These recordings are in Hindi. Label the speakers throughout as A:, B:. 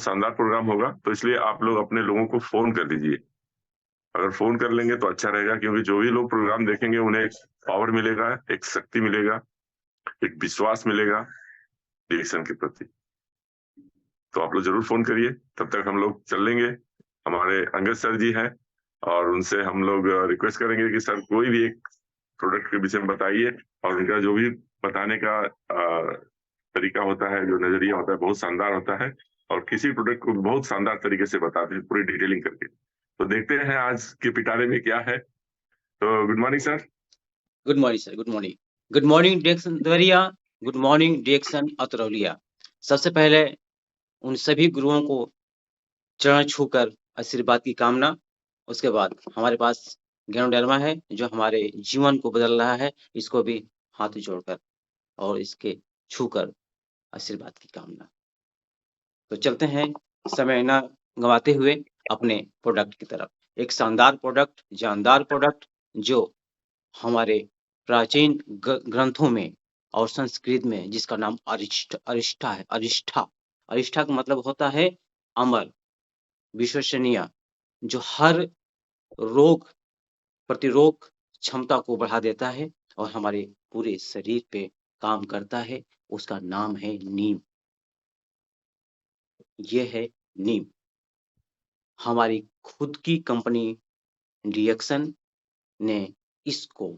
A: शानदार प्रोग्राम होगा, तो इसलिए आप लोग अपने लोगों को फोन कर दीजिए। अगर फोन कर लेंगे तो अच्छा रहेगा, क्योंकि जो भी लोग प्रोग्राम देखेंगे उन्हें एक पावर मिलेगा, एक शक्ति मिलेगा, एक विश्वास मिलेगा डिएक्शन के प्रति। तो आप लोग जरूर फोन करिए, तब तक हम लोग चल लेंगे। हमारे अंगद सर जी हैं, और उनसे हम लोग रिक्वेस्ट करेंगे कि सर कोई भी एक प्रोडक्ट के विषय में बताइए, और उनका जो भी बताने का तरीका होता है, जो नजरिया होता है, बहुत शानदार होता है, और किसी प्रोडक्ट को बहुत शानदार तरीके से बताते हैं, पूरी डिटेलिंग करके। तो देखते हैं आज के पिटारे में क्या है। तो good morning sir.
B: Good morning sir, good morning. Good morning डिएक्शन देवरिया, गुड मॉर्निंग डिएक्शन अतरौलिया। सबसे पहले उन सभी गुरुओं को चरण छूकर आशीर्वाद की कामना। उसके बाद हमारे पास ज्ञानोडर्मा है जो हमारे जीवन को बदल रहा है, इसको भी हाथ जोड़कर और इसके छूकर आशीर्वाद की कामना। तो चलते हैं समय न गंवाते हुए अपने प्रोडक्ट की तरफ। एक शानदार प्रोडक्ट, जानदार प्रोडक्ट जो हमारे प्राचीन ग्रंथों में और संस्कृत में जिसका नाम अरिष्ठा है। अरिष्ठा का मतलब होता है अमर, विश्वसनीय, जो हर रोग प्रतिरोग क्षमता को बढ़ा देता है और हमारे पूरे शरीर पे काम करता है। उसका नाम है नीम। ये है नीम। हमारी खुद की कंपनी डिएक्शन ने इसको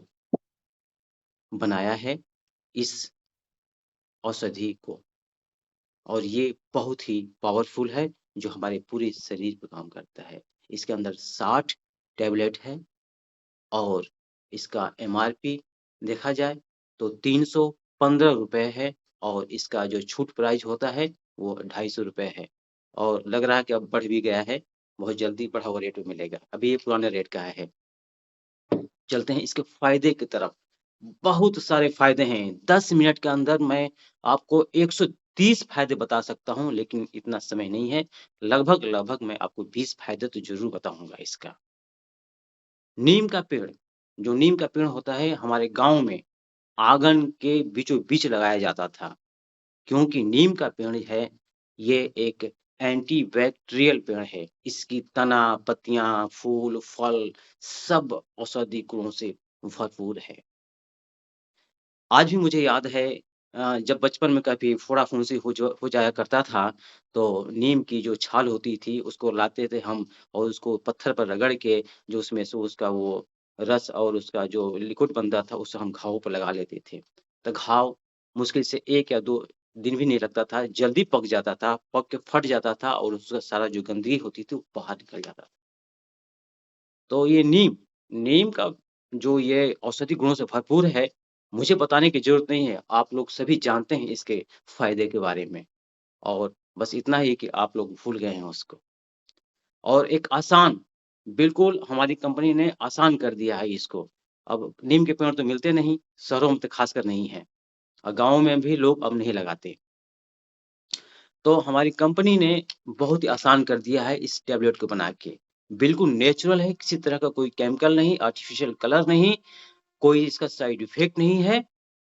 B: बनाया है, इस औषधि को, और ये बहुत ही पावरफुल है जो हमारे पूरे शरीर पर काम करता है। इसके अंदर 60 टैबलेट है और इसका एमआरपी देखा जाए तो 315 रुपए है, और इसका जो छूट प्राइस होता है वो 250 रुपए है, और लग रहा है कि अब बढ़ भी गया है, बहुत जल्दी बढ़ा हुआ रेट में मिलेगा। अभी ये पुराने रेट का है। चलते हैं इसके फायदे की तरफ। बहुत सारे फायदे हैं। 10 मिनट के अंदर मैं आपको 130 फायदे बता सकता हूं, लेकिन इतना समय नहीं है। लगभग मैं आपको 20 फायदे तो जरूर बताऊंगा इसका। नीम का पेड़, जो नीम का पेड़ होता है हमारे गांव में आंगन के बीचों बीच लगाया जाता था, क्योंकि नीम का पेड़ है ये एक एंटी बैक्टीरियल पेड़ है। इसकी तना, पत्तियां, फूल, फल सब औषधि गुणों से भरपूर है। आज भी मुझे याद है जब बचपन में कभी फोड़ा-फुंसी हो जाया करता था, तो नीम की जो छाल होती थी उसको लाते थे हम, और उसको पत्थर पर रगड़ के जो उसमें से उसका वो रस और उसका जो लिक्विड बनता था उससे हम घावों पर लगा लेते थे। तो घाव मुश्किल से 1 या 2 दिन भी नहीं लगता था, जल्दी पक जाता था, पक के फट जाता था और उसका सारा जो गंदगी होती थी वो बाहर निकल जाता था। तो ये नीम का जो ये औषधि गुणों से भरपूर है, मुझे बताने की ज़रूरत नहीं है, आप लोग सभी जानते हैं इसके फ़ायदे के बारे में, और बस इतना ही कि आप लोग भूल गए हैं उसको। और एक आसान, बिल्कुल हमारी कंपनी ने आसान कर दिया है इसको। अब नीम के पेड़ तो मिलते नहीं, शहरों में तो ख़ासकर नहीं है, और गाँव में भी लोग अब नहीं लगाते। तो हमारी कंपनी ने बहुत ही आसान कर दिया है इस टैबलेट को बना के। बिल्कुल नेचुरल है, किसी तरह का कोई केमिकल नहीं, आर्टिफिशियल कलर नहीं, कोई इसका साइड इफ़ेक्ट नहीं है।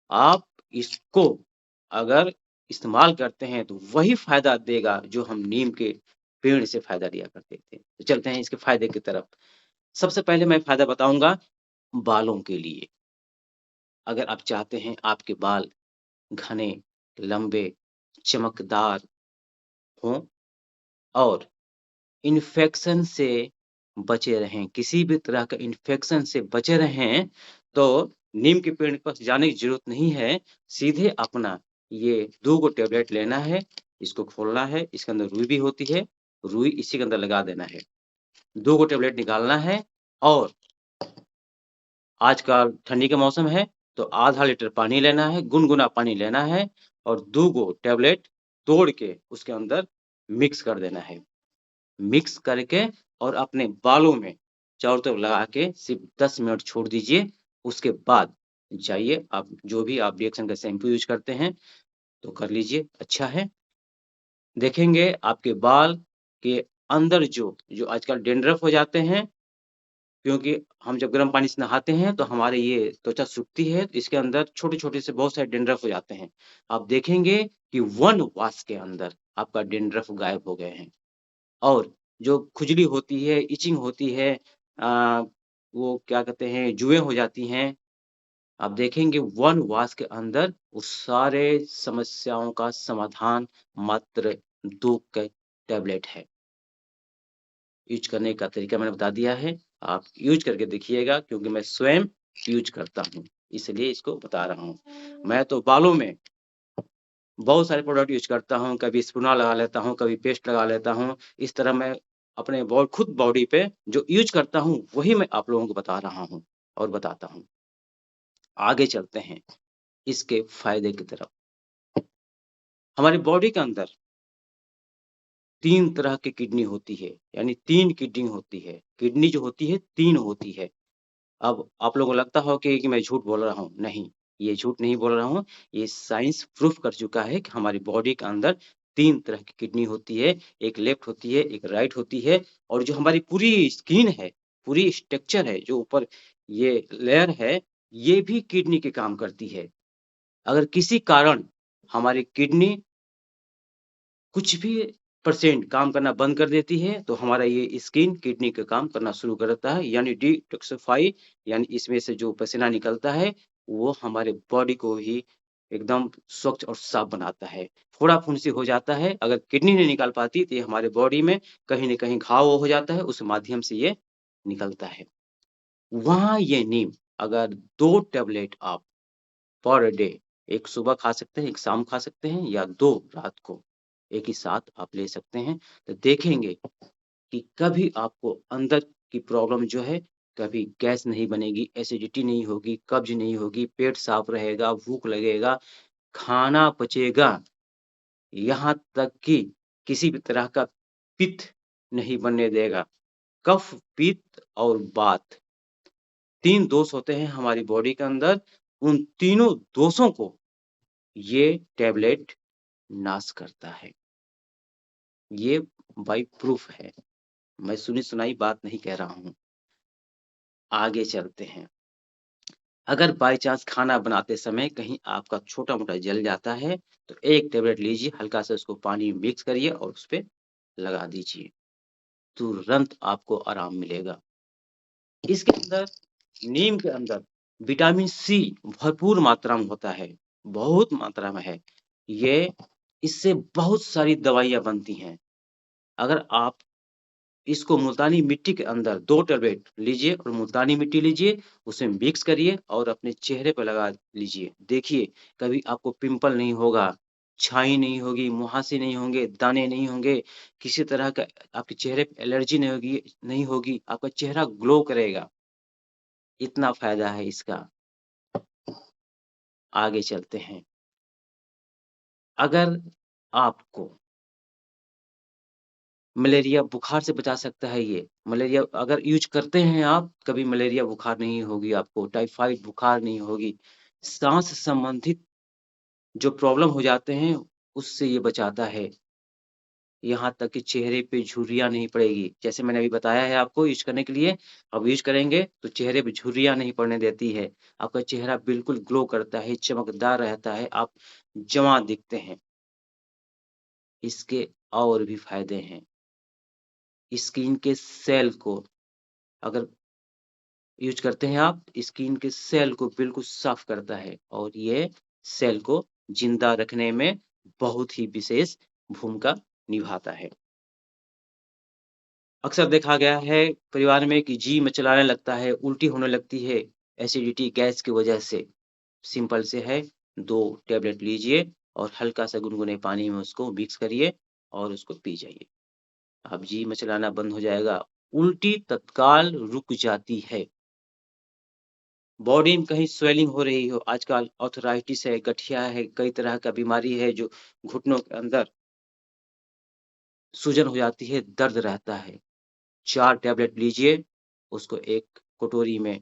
B: आप इसको अगर इस्तेमाल करते हैं तो वही फ़ायदा देगा जो हम नीम के पेड़ से फ़ायदा लिया करते थे। तो चलते हैं इसके फ़ायदे की तरफ। सबसे पहले मैं फ़ायदा बताऊँगा बालों के लिए। अगर आप चाहते हैं आपके बाल घने, लंबे, चमकदार हों और इन्फेक्शन से बचे रहें, किसी भी तरह का इन्फेक्शन से बचे रहें, तो नीम के पेड़ के पास जाने की ज़रूरत नहीं है। सीधे अपना ये 2 गो टैबलेट लेना है, इसको खोलना है, इसके अंदर रुई भी होती है, रुई इसी के अंदर लगा देना है। 2 गो टैबलेट निकालना है, और आजकल ठंडी का मौसम है, तो आधा लीटर पानी लेना है, गुनगुना पानी लेना है, और 2 गो टैबलेट तोड़ के उसके अंदर मिक्स कर देना है। मिक्स करके और अपने बालों में चारों तरफ लगा के सिर्फ 10 मिनट छोड़ दीजिए। उसके बाद जाइए, आप जो भी आप रिएक्शन का शैम्पू यूज़ करते हैं तो कर लीजिए, अच्छा है। देखेंगे आपके बाल के अंदर जो आजकल डैंड्रफ हो जाते हैं, क्योंकि हम जब गर्म पानी से नहाते हैं तो हमारे ये त्वचा सूखती है, तो इसके अंदर छोटे-छोटे से बहुत सारे डैंड्रफ हो जाते हैं। आप देखेंगे कि 1 वॉश के अंदर आपका डेंड्रफ गायब हो गए हैं। और जो खुजली होती है, इचिंग होती है, वो क्या कहते हैं, जुएँ हो जाती हैं, आप देखेंगे वन वॉश के अंदर उस सारे समस्याओं का समाधान मात्र 2 के टैबलेट है। यूज़ करने का तरीका मैंने बता दिया है, आप यूज़ करके देखिएगा क्योंकि मैं स्वयं यूज़ करता हूँ, इसलिए इसको बता रहा हूँ। मैं तो बालों में बहुत सारे प्रोडक्ट यूज़ करता हूँ, कभी स्पूना लगा लेता हूँ, कभी पेस्ट लगा लेता हूँ। इस तरह मैं अपने खुद बॉडी पे जो यूज़ करता हूँ, वही मैं आप लोगों को बता रहा हूँ और बताता हूँ। आगे चलते हैं इसके फ़ायदे की तरफ। हमारी बॉडी के अंदर 3 तरह की किडनी होती है, यानी 3 किडनी होती है। किडनी जो होती है 3 होती है। अब आप लोगों को लगता हो कि मैं झूठ बोल रहा हूँ, नहीं, ये झूठ नहीं बोल रहा हूँ, ये साइंस प्रूफ कर चुका है कि हमारी बॉडी के अंदर 3 तरह की किडनी होती है, एक लेफ्ट होती है, एक राइट होती है और जो हमारी पूरी स्किन है, पूरी स्ट्रक्चर है, जो ऊपर ये लेयर है, ये भी किडनी के काम करती है। अगर किसी कारण हमारी किडनी कुछ भी परसेंट काम करना बंद कर देती है, तो हमारा ये स्किन किडनी का काम करना शुरू कर देता है, यानी डिटॉक्सिफाई, यानी इसमें से जो पसीना निकलता है, वो हमारे बॉडी को ही एकदम स्वच्छ और साफ बनाता है। फोड़ा-फुंसी हो जाता है, अगर किडनी नहीं निकाल पाती, तो ये हमारे बॉडी में कहीं न कहीं घाव हो जाता है, उस माध्यम से ये निकलता है। वहाँ ये नीम अगर 2 टैबलेट आप पर डे, एक सुबह खा सकते हैं, एक शाम खा सकते हैं या 2 रात को, एक ही साथ आप ले सकते हैं। तो देखेंगे कि कभी आपको अंदर की प्रॉब्लम जो है, कभी गैस नहीं बनेगी, एसिडिटी नहीं होगी, कब्ज़ नहीं होगी, पेट साफ रहेगा, भूख लगेगा, खाना पचेगा, यहाँ तक कि किसी भी तरह का पित्त नहीं बनने देगा। कफ, पित्त और वात 3 दोष होते हैं हमारी बॉडी के अंदर, उन तीनों दोषों को ये टैबलेट नाश करता है। ये बाय प्रूफ है। मैं सुनी-सुनाई बात नहीं कह रहा हूँ। आगे चलते हैं। अगर बाय चांस खाना बनाते समय कहीं आपका छोटा-मोटा जल जाता है, तो 1 टैबलेट लीजिए, हल्का-सा उसको पानी में मिक्स करिए और उसपे लगा दीजिए। तुरंत आपको आराम मिलेगा। इसके अंदर नीम के अंदर विटामिन सी भरपूर मात्रा में होता है, बहुत मात्रा में है। ये इससे बहुत सारी दवाइयाँ बनती हैं। अगर आप इसको मुल्तानी मिट्टी के अंदर 2 टैबलेट लीजिए और मुल्तानी मिट्टी लीजिए, उसे मिक्स करिए और अपने चेहरे पे लगा लीजिए। देखिए, कभी आपको पिंपल नहीं होगा, छाई नहीं होगी, मुहासे नहीं होंगे, दाने नहीं होंगे, किसी तरह का आपके चेहरे पे एलर्जी नहीं होगी, आपका चेहरा ग्लो करेगा। इतना फ़ायदा है इसका। आगे चलते हैं। अगर आपको मलेरिया बुखार से बचा सकता है ये। मलेरिया अगर यूज़ करते हैं आप, कभी मलेरिया बुखार नहीं होगी आपको, टाइफाइड बुखार नहीं होगी। साँस संबंधित जो प्रॉब्लम हो जाते हैं, उससे ये बचाता है। यहाँ तक कि चेहरे पे झुर्रियाँ नहीं पड़ेगी। जैसे मैंने अभी बताया है आपको यूज़ करने के लिए, अब यूज़ करेंगे तो चेहरे पे झुर्रियाँ नहीं पड़ने देती है। आपका चेहरा बिल्कुल ग्लो करता है, चमकदार रहता है, आप जवाँ दिखते हैं। इसके और भी फ़ायदे हैं। स्किन के सेल को अगर यूज़ करते हैं आप, स्किन के सेल को बिल्कुल साफ़ करता है और ये सेल को ज़िंदा रखने में बहुत ही विशेष भूमिका निभाता है। अक्सर देखा गया है परिवार में कि जी मिचलाने लगता है, उल्टी होने लगती है, एसिडिटी गैस की वजह से। सिंपल से है, 2 टैबलेट लीजिए और हल्का-सा गुनगुने पानी में उसको मिक्स करिए और उसको पी जाइए। अब जी मिचलाना बंद हो जाएगा, उल्टी तत्काल रुक जाती है। बॉडी में कहीं स्वेलिंग हो रही हो, आजकल आर्थराइटिस है, गठिया है, कई तरह का बीमारी है जो घुटनों के अंदर सूजन हो जाती है, दर्द रहता है। 4 टैबलेट लीजिए, उसको एक कटोरी में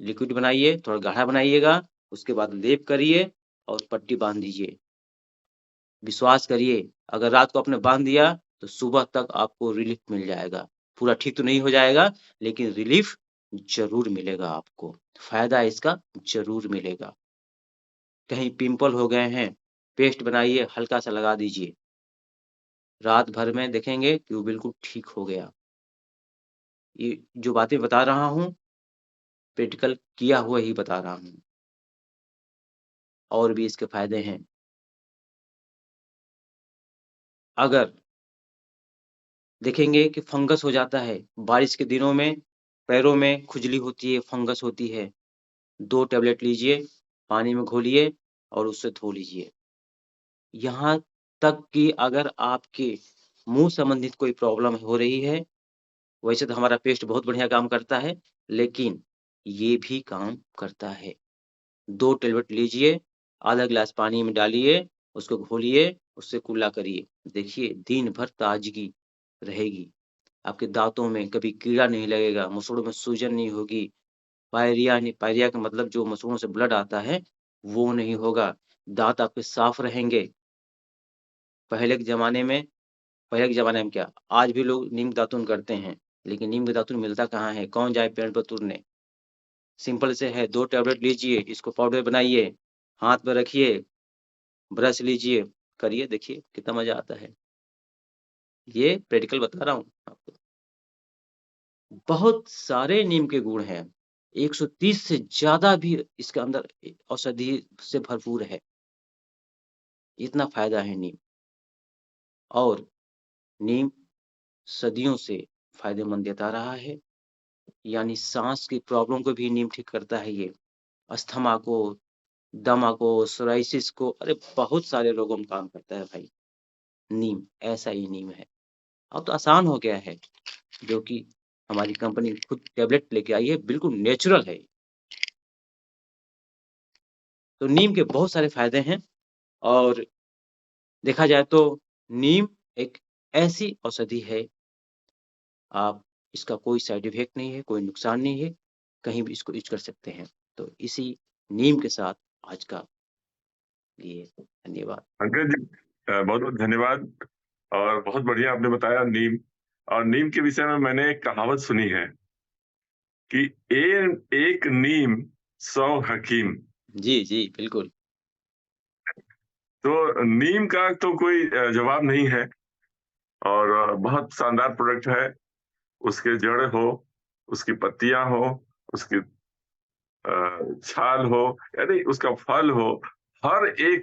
B: लिक्विड बनाइए, थोड़ा गाढ़ा बनाइएगा, उसके बाद लेप करिए और पट्टी बाँध दीजिए। विश्वास करिए, अगर रात को आपने बाँध दिया, तो सुबह तक आपको रिलीफ़ मिल जाएगा। पूरा ठीक तो नहीं हो जाएगा, लेकिन रिलीफ़ ज़रूर मिलेगा आपको। फ़ायदा इसका ज़रूर मिलेगा। कहीं पिंपल हो गए हैं, पेस्ट बनाइए, हल्का-सा लगा दीजिए। रात भर में देखेंगे कि वो बिल्कुल ठीक हो गया। ये जो बातें बता रहा हूँ, प्रैक्टिकल किया हुआ ही बता रहा हूँ। और भी इसके फ़ायदे हैं। अगर देखेंगे कि फंगस हो जाता है, बारिश के दिनों में पैरों में खुजली होती है, फंगस होती है, 2 टैबलेट लीजिए, पानी में घोलिए और उससे धो लीजिए। यहाँ तक कि अगर आपके मुँह संबंधित कोई प्रॉब्लम हो रही है, वैसे तो हमारा पेस्ट बहुत बढ़िया काम करता है, लेकिन ये भी काम करता है। 2 टैबलेट लीजिए, आधा गिलास पानी में डालिए, उसको घोलिए, उससे कुल्ला करिए। देखिए दिन भर ताज़गी रहेगी। आपके दाँतों में कभी कीड़ा नहीं लगेगा, मसूड़ों में सूजन नहीं होगी, पायरिया का मतलब जो मसूड़ों से ब्लड आता है, वो नहीं होगा। दाँत आपके साफ रहेंगे। पहले के ज़माने में क्या, आज भी लोग नीम दातुन करते हैं, लेकिन नीम का दातुन मिलता कहाँ है? कौन जाए पेड़ पर तुरने? सिंपल से है, 2 टैबलेट लीजिए, इसको पाउडर बनाइए, हाथ में रखिए, ब्रश लीजिए, करिए, देखिए कितना मज़ा आता है। ये प्रैक्टिकल बता रहा हूँ आपको। बहुत सारे नीम के गुण हैं, 130 से ज़्यादा भी इसके अंदर औषधि से भरपूर है। इतना फ़ायदा है नीम। और नीम सदियों से फ़ायदेमंद देता रहा है, यानी साँस की प्रॉब्लम को भी नीम ठीक करता है ये। अस्थमा को, दमा को, सोराइसिस को, अरे बहुत सारे रोगों में काम करता है भाई, नीम, ऐसा ही नीम है। अब तो आसान हो गया है, जो कि हमारी कंपनी खुद टैबलेट लेके आई है, बिल्कुल नेचुरल है। तो नीम के बहुत सारे फ़ायदे हैं और देखा जाए तो नीम एक ऐसी औषधि है, आप इसका कोई साइड इफ़ेक्ट नहीं है, कोई नुकसान नहीं है, कहीं भी इसको यूज़ कर सकते हैं। तो इसी नीम के साथ आज का लिए धन्यवाद।
A: पंकज जी, बहुत बहुत धन्यवाद। और बहुत बढ़िया आपने बताया नीम। और नीम के विषय में मैंने एक कहावत सुनी है कि एक नीम 100 हकीम।
B: जी, जी, बिल्कुल।
A: तो नीम का तो कोई जवाब नहीं है। और बहुत शानदार प्रोडक्ट है। उसके जड़ हो, उसकी पत्तियां हो, उसकी छाल हो, यानी उसका फल हो, हर एक